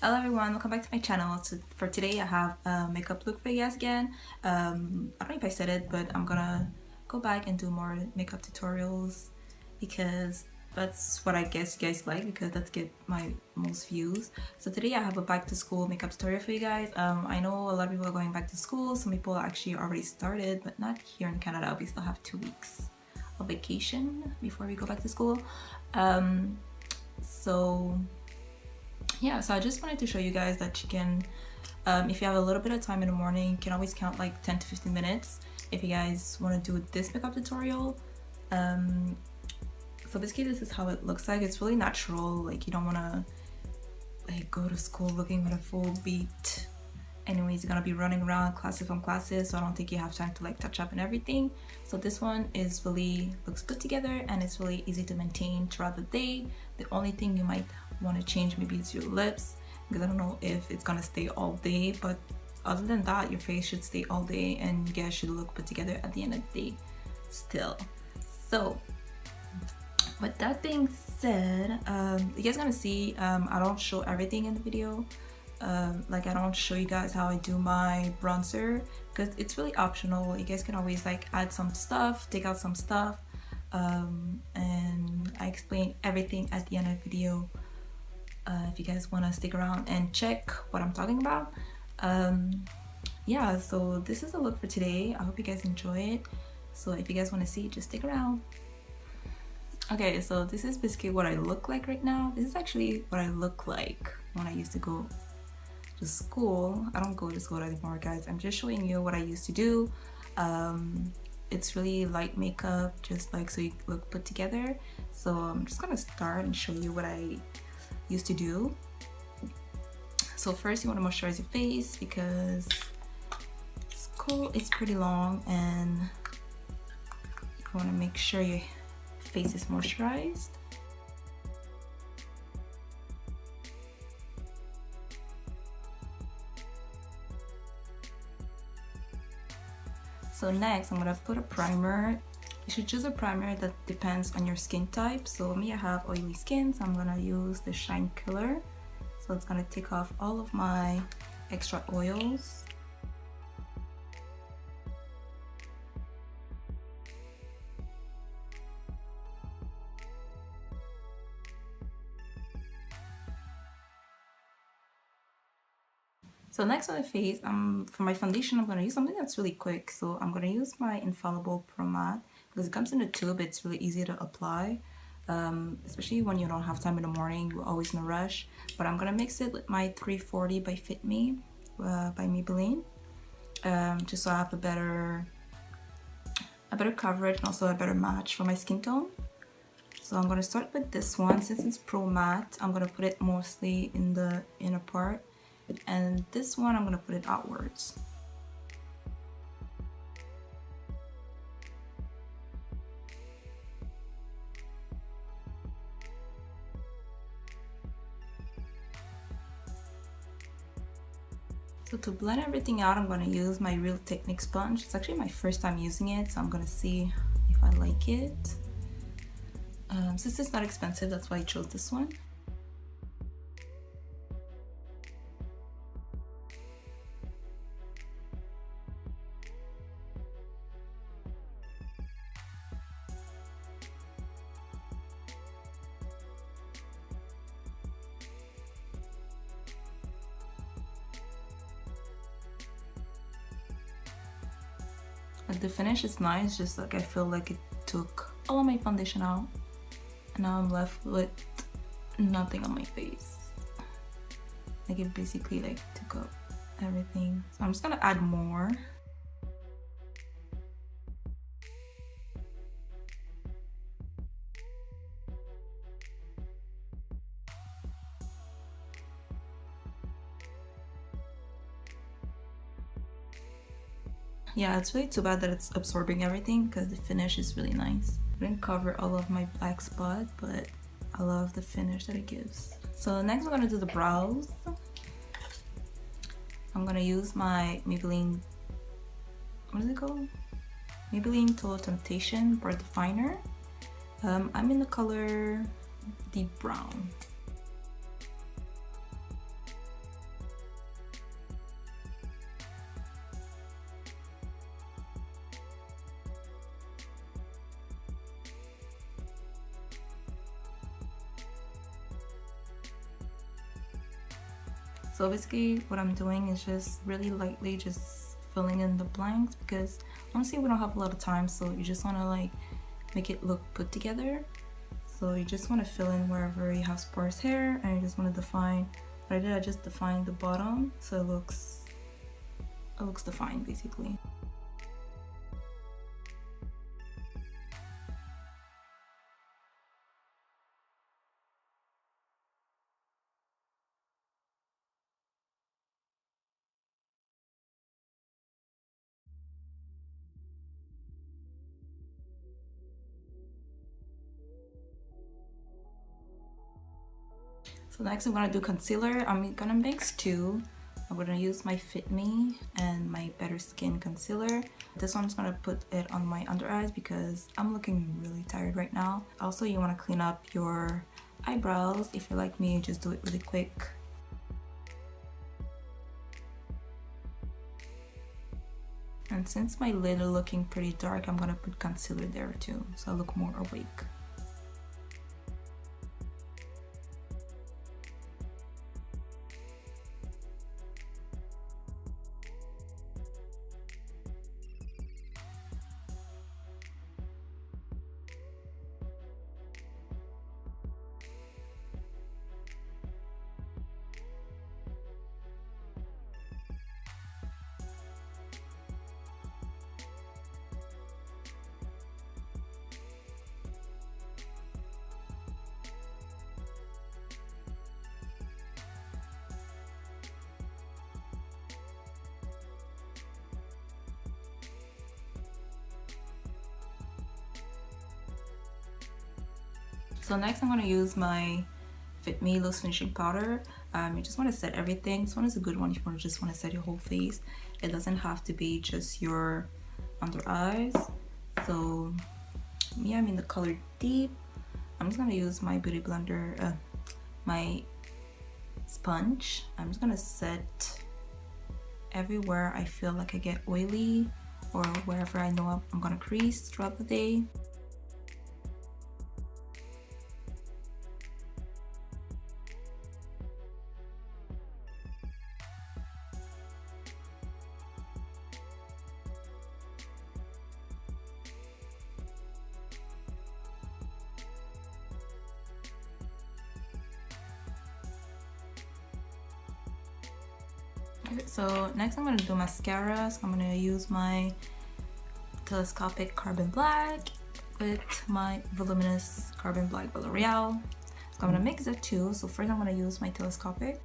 Hello everyone, welcome back to my channel. So for today I have a makeup look for you guys again. I don't know if I said it, but I'm gonna go back and do more makeup tutorials because that's what I guess you guys like, because that's get my most views. So today I have a back to school makeup tutorial for you guys. I know a lot of people are going back to school. Some people actually already started, but not here in Canada. We still have 2 weeks of vacation before we go back to school. So I just wanted to show you guys that you can, if you have a little bit of time in the morning, you can always count like 10 to 15 minutes if you guys want to do this makeup tutorial. So basically this is how it looks like. It's really natural. Like, you don't want to like go to school looking with a full beat. Anyways, you're gonna be running around classes from classes, so I don't think you have time to like touch up and everything. So this one is really looks good together, and it's really easy to maintain throughout the day. The only thing you might want to change maybe is your lips, because I don't know if it's gonna stay all day, but other than that your face should stay all day and you guys should look put together at the end of the day still. So with that being said, you guys gonna see I don't show everything in the video. Like, I don't show you guys how I do my bronzer because it's really optional. You guys can always like add some stuff, take out some stuff, and I explain everything at the end of the video. If you guys want to stick around and check what I'm talking about. Yeah, so this is a look for today. I hope you guys enjoy it. So if you guys want to see, just stick around. Okay, so this is basically what I look like right now. This is actually what I look like when I used to go to school. I don't go to school anymore, guys. I'm just showing you what I used to do. It's really light makeup, just like so you look put together. So I'm just gonna start and show you what I used to do. So first you want to moisturize your face because it's cool, it's pretty long, and you want to make sure your face is moisturized. So next I'm gonna put a primer. You should choose a primer that depends on your skin type. So me, I have oily skin, so I'm gonna use the Shine Killer. So it's gonna take off all of my extra oils. So next on the face, for my foundation, I'm gonna use something that's really quick. So I'm gonna use my Infallible Pro Matte because it comes in a tube. It's really easy to apply, especially when you don't have time in the morning. You're always in a rush. But I'm gonna mix it with my 340 by Fit Me by Maybelline, just so I have a better coverage and also a better match for my skin tone. So I'm gonna start with this one. Since it's Pro Matte, I'm gonna put it mostly in the inner part. And this one I'm gonna put it outwards. So to blend everything out, I'm gonna use my Real Technique sponge. It's actually my first time using it, so I'm gonna see if I like it. Since it's not expensive, that's why I chose this one. Like, the finish is nice, just like I feel like it took all of my foundation out, and now I'm left with nothing on my face. Like, it basically like took up everything. So I'm just gonna add more. Yeah, it's really too bad that it's absorbing everything because the finish is really nice. I didn't cover all of my black spot, but I love the finish that it gives. So next we're gonna do the brows. I'm gonna use my Maybelline, what is it called? Maybelline Total Temptation Brow Definer. I'm in the color deep brown. So basically what I'm doing is just really lightly just filling in the blanks, because honestly we don't have a lot of time, so you just want to like make it look put together. So you just want to fill in wherever you have sparse hair, and you just want to define. What I did, I just defined the bottom so it looks defined basically. So next I'm gonna do concealer. I'm gonna mix two. I'm gonna use my Fit Me and my Better Skin concealer. This one's gonna put it on my under eyes because I'm looking really tired right now. Also, you wanna clean up your eyebrows. If you're like me, just do it really quick. And since my lid is looking pretty dark, I'm gonna put concealer there too, so I look more awake. So next I'm going to use my Fit Me Loose Finishing Powder. You just want to set everything. This one is a good one if you just want to set your whole face. It doesn't have to be just your under eyes. So yeah, I'm in the color Deep. I'm just going to use my beauty blender, my sponge. I'm just going to set everywhere I feel like I get oily or wherever I know I'm going to crease throughout the day. So next I'm going to do mascara. So I'm going to use my Telescopic Carbon Black with my Voluminous Carbon Black by L'Oreal. So I'm going to mix the two. So first I'm going to use my Telescopic.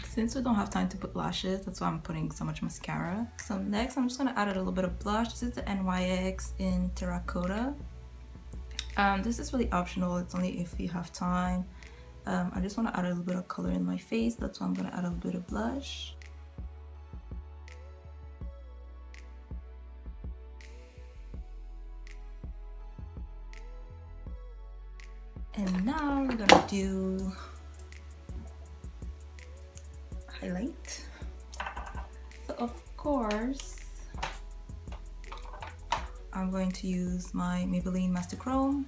Since we don't have time to put lashes, that's why I'm putting so much mascara. So next, I'm just gonna add a little bit of blush. This is the NYX in Terracotta. This is really optional. It's only if you have time. I just want to add a little bit of color in my face. That's why I'm gonna add a little bit of blush. And now we're gonna do highlight. So of course I'm going to use my Maybelline Master Chrome.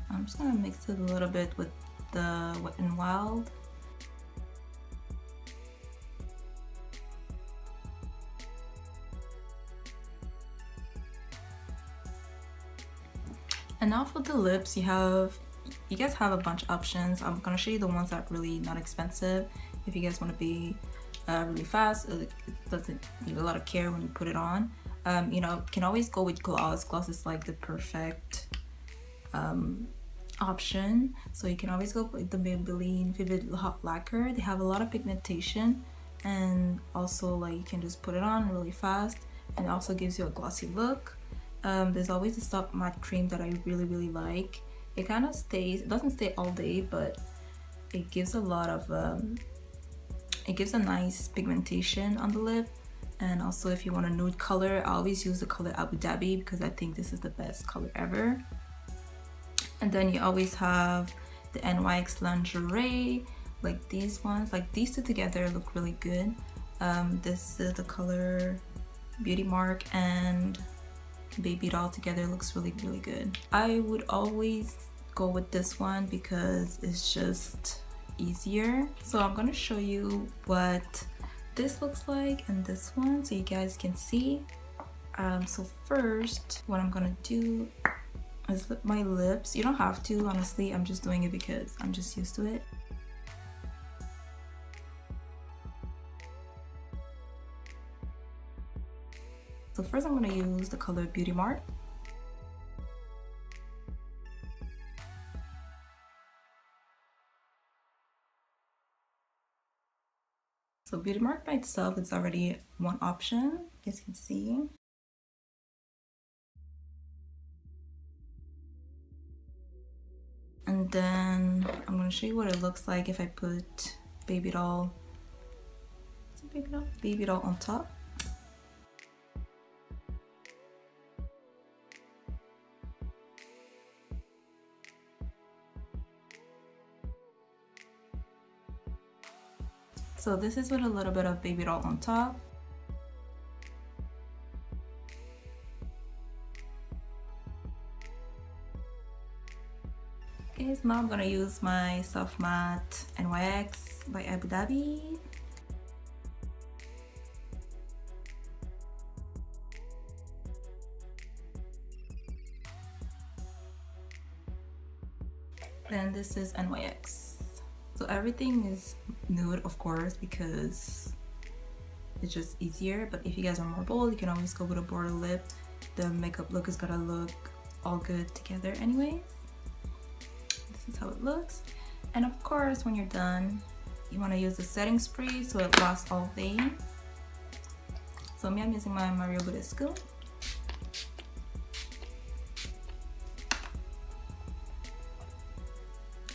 I'm just gonna mix it a little bit with the Wet n Wild. And now for the lips, you guys have a bunch of options. I'm gonna show you the ones that are really not expensive. If you guys want to be really fast, it doesn't need a lot of care when you put it on. You know, you can always go with gloss. Gloss is like the perfect option. So you can always go with the Maybelline Vivid Hot Lacquer. They have a lot of pigmentation, and also like you can just put it on really fast, and it also gives you a glossy look. There's always the Soft Matte Cream that I really like. It kind of stays, it doesn't stay all day, but it gives a lot of it gives a nice pigmentation on the lip. And also if you want a nude color, I always use the color Abu Dhabi because I think this is the best color ever. And then you always have the NYX lingerie, like these ones. Like these two together look really good. This is the color Beauty Mark and Baby Doll together looks really good. I would always go with this one because it's just easier. So I'm gonna show you what this looks like and this one so you guys can see. So first what I'm gonna do is lip my lips. You don't have to, honestly, I'm just doing it because I'm just used to it. So first I'm gonna use the color Beauty Mark. So Beauty Mark by itself is already one option, as you can see. And then I'm gonna show you what it looks like if I put Baby Doll, is it Baby Doll? Baby Doll on top. So this is with a little bit of Baby Doll on top. Okay, so now I'm gonna use my Soft Matte NYX by Abu Dhabi. And this is NYX. So everything is nude, of course, because it's just easier. But if you guys are more bold, you can always go with a border lip. The makeup look is gonna look all good together anyways. This is how it looks. And of course, when you're done, you wanna use the setting spray so it lasts all day. So me, I'm using my Mario Badescu.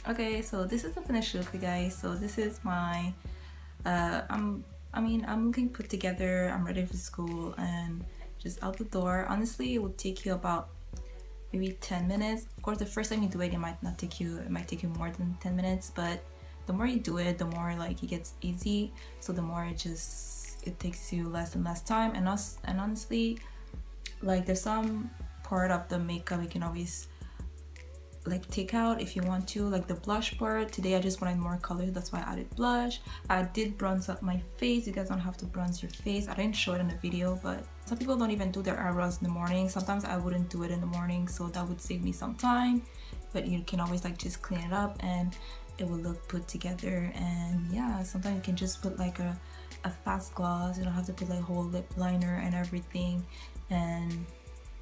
Okay, so this is the finished look, guys. So this is my I'm looking put together. I'm ready for school and just out the door. Honestly, it would take you about maybe 10 minutes. Of course, the first time you do it, it might take you more than 10 minutes, but the more you do it, the more like it gets easy. So the more it takes you less and less time. And honestly, like there's some part of the makeup you can always like take out if you want to, like the blush part. Today I just wanted more color, that's why I added blush. I did bronze up my face. You guys don't have to bronze your face. I didn't show it in the video, but some people don't even do their eyebrows in the morning. Sometimes I wouldn't do it in the morning, so that would save me some time. But you can always like just clean it up and it will look put together. And yeah, sometimes you can just put like a fast gloss. You don't have to put like whole lip liner and everything. And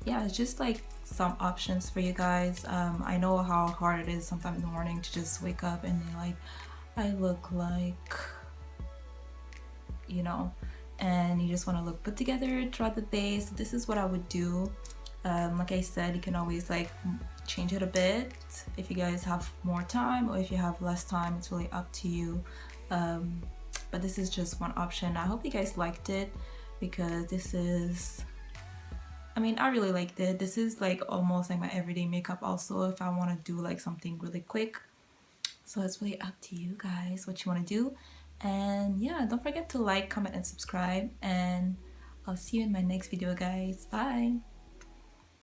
yeah, it's just like some options for you guys. I know how hard it is sometimes in the morning to just wake up and be like, I look like, you know, and you just want to look put together throughout the day. So this is what I would do. Like I said, you can always like change it a bit if you guys have more time, or if you have less time, it's really up to you. But this is just one option. I hope you guys liked it, because this is, I really liked it. This is like almost like my everyday makeup also, if I want to do like something really quick. So it's really up to you guys what you want to do. And yeah, don't forget to like, comment, and subscribe. And I'll see you in my next video, guys. Bye.